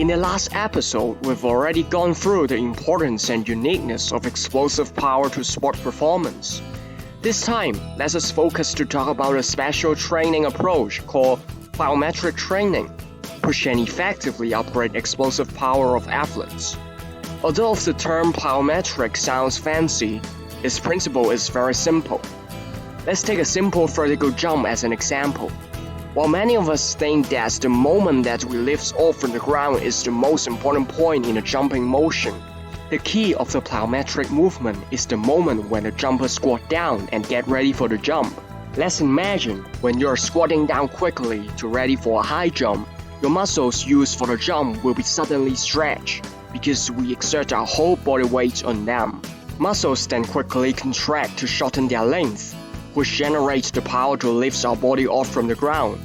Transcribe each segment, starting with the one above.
In the last episode, we've already gone through the importance and uniqueness of explosive power to sport performance. This time, let us focus to talk about a special training approach called Plyometric Training, which can effectively upgrade explosive power of athletes. Although the term plyometric sounds fancy, its principle is very simple. Let's take a simple vertical jump as an example. While many of us think that the moment that we lift off from the ground is the most important point in a jumping motion, the key of the plyometric movement is the moment when the jumper squats down and get ready for the jump. Let's imagine when you're squatting down quickly to ready for a high jump, your muscles used for the jump will be suddenly stretched because we exert our whole body weight on them. Muscles then quickly contract to shorten their length, which generates the power to lift our body off from the ground.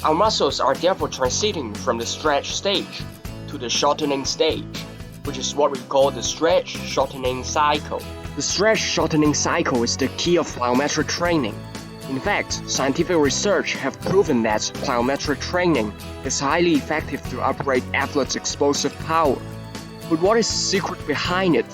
Our muscles are therefore transiting from the stretch stage to the shortening stage, which is what we call the stretch-shortening cycle. The stretch-shortening cycle is the key of plyometric training. In fact, scientific research have proven that plyometric training is highly effective to upgrade athletes' explosive power. But what is the secret behind it?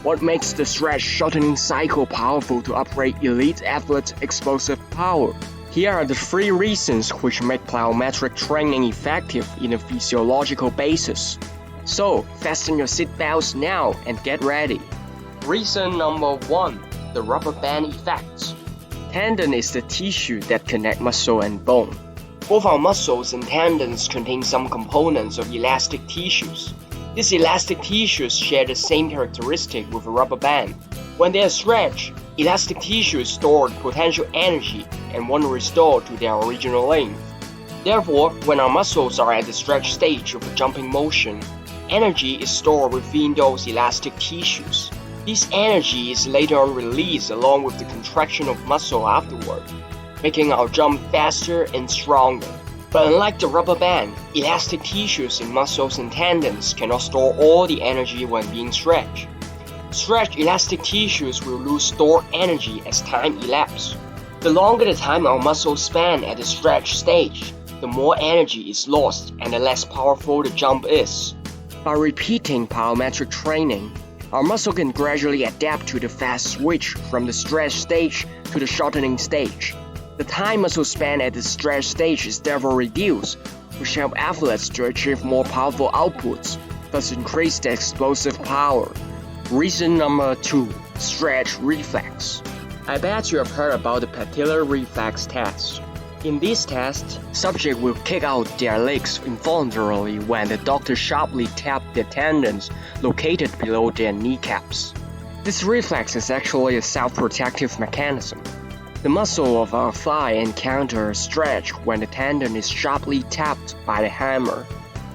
What makes the stretch-shortening cycle powerful to upgrade elite athletes' explosive power? Here are the 3 reasons which make plyometric training effective in a physiological basis. So, fasten your seatbelts now and get ready. Reason number 1, the rubber band effect. Tendon is the tissue that connects muscle and bone. Both our muscles and tendons contain some components of elastic tissues. These elastic tissues share the same characteristic with a rubber band. When they are stretched, elastic tissues store potential energy and want to restore to their original length. Therefore, when our muscles are at the stretch stage of a jumping motion, energy is stored within those elastic tissues. This energy is later on released along with the contraction of muscle afterward, making our jump faster and stronger. But unlike the rubber band, elastic tissues in muscles and tendons cannot store all the energy when being stretched. Stretched elastic tissues will lose stored energy as time elapses. The longer the time our muscles spend at the stretch stage, the more energy is lost and the less powerful the jump is. By repeating plyometric training, our muscle can gradually adapt to the fast switch from the stretch stage to the shortening stage. The time muscle spent at the stretch stage is therefore reduced, which helps athletes to achieve more powerful outputs, thus increase their explosive power. Reason number 2, stretch reflex. I bet you have heard about the patellar reflex test. In this test, subjects will kick out their legs involuntarily when the doctor sharply taps their tendons located below their kneecaps. This reflex is actually a self-protective mechanism. The muscle of our thigh encounters a stretch when the tendon is sharply tapped by the hammer.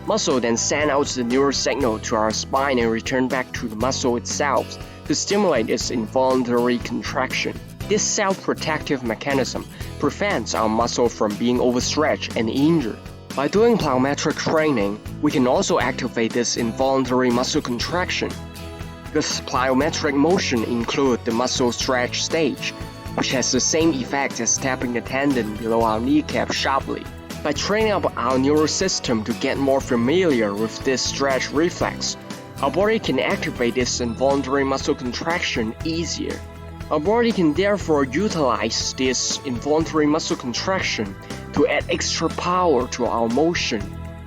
Muscle then sends out the neural signal to our spine and return back to the muscle itself to stimulate its involuntary contraction. This self-protective mechanism prevents our muscle from being overstretched and injured. By doing plyometric training, we can also activate this involuntary muscle contraction. Because plyometric motion includes the muscle stretch stage, which has the same effect as tapping the tendon below our kneecap sharply. By training up our neural system to get more familiar with this stretch reflex, our body can activate this involuntary muscle contraction easier. Our body can therefore utilize this involuntary muscle contraction to add extra power to our motion.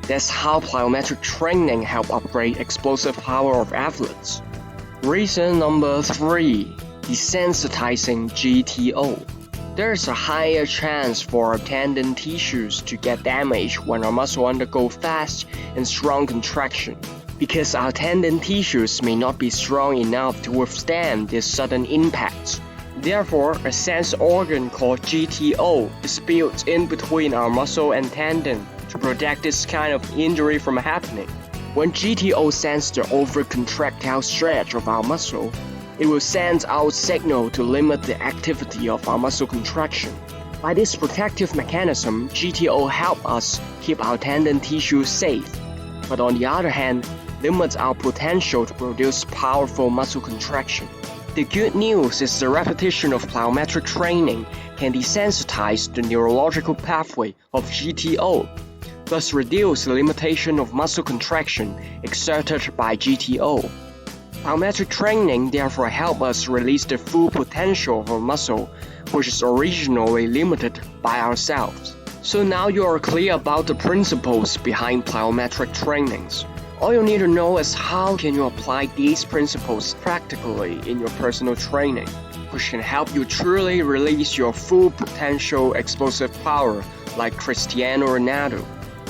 That's how plyometric training helps upgrade explosive power of athletes. Reason number 3, desensitizing GTO. There's a higher chance for our tendon tissues to get damaged when our muscle undergo fast and strong contraction, because our tendon tissues may not be strong enough to withstand this sudden impact. Therefore, a sense organ called GTO is built in between our muscle and tendon to protect this kind of injury from happening. When GTO senses the over-contractile stretch of our muscle, it will send out signal to limit the activity of our muscle contraction. By this protective mechanism, GTO helps us keep our tendon tissue safe, but on the other hand, limits our potential to produce powerful muscle contraction. The good news is the repetition of plyometric training can desensitize the neurological pathway of GTO. thus reduce the limitation of muscle contraction exerted by GTO. Plyometric training therefore helps us release the full potential of a muscle which is originally limited by ourselves. So now you are clear about the principles behind plyometric trainings. All you need to know is how can you apply these principles practically in your personal training, which can help you truly release your full potential explosive power like Cristiano Ronaldo.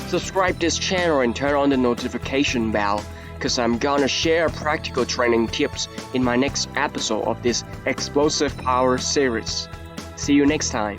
Subscribe this channel and turn on the notification bell, because I'm gonna share practical training tips in my next episode of this Explosive Power series. See you next time.